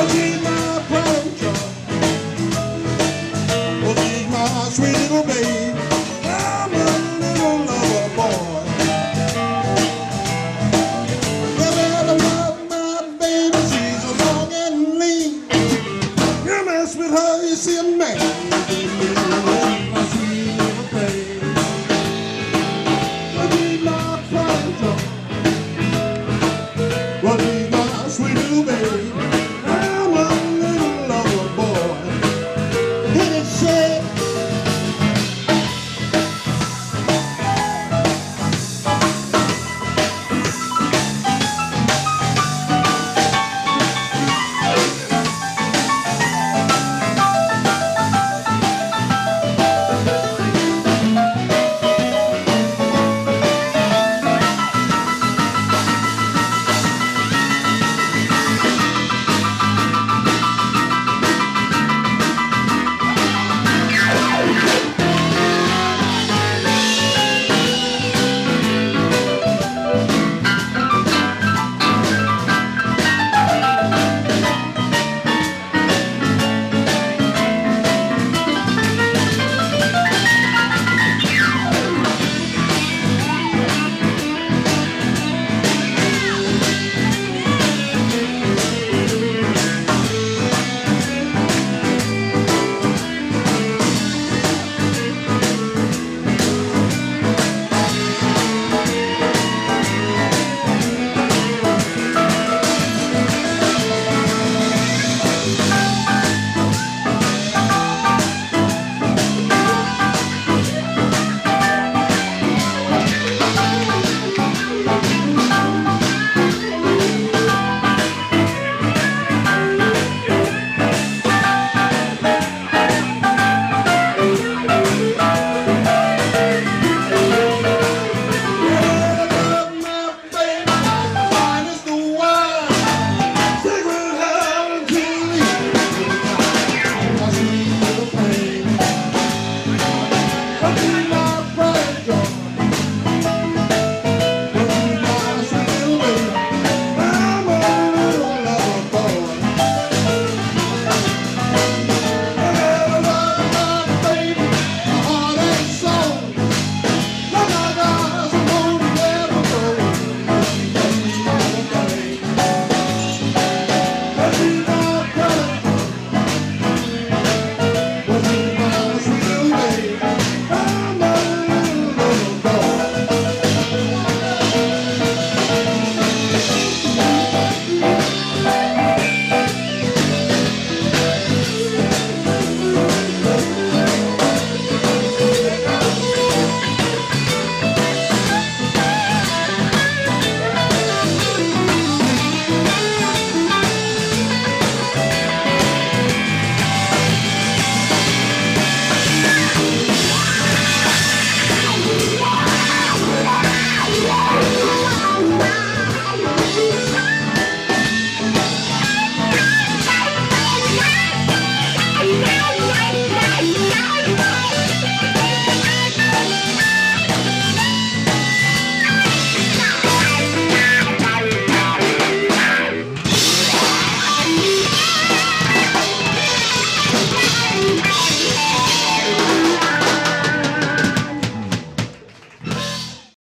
Well, she's my pride and joy. Well, she's my sweet little babe. I'm a little lover boy. Well, I love my baby. She's so long and lean. You mess with her, you see a man. My sweet little babe. Well, she's my pride and joy. Well, she's my sweet little babe.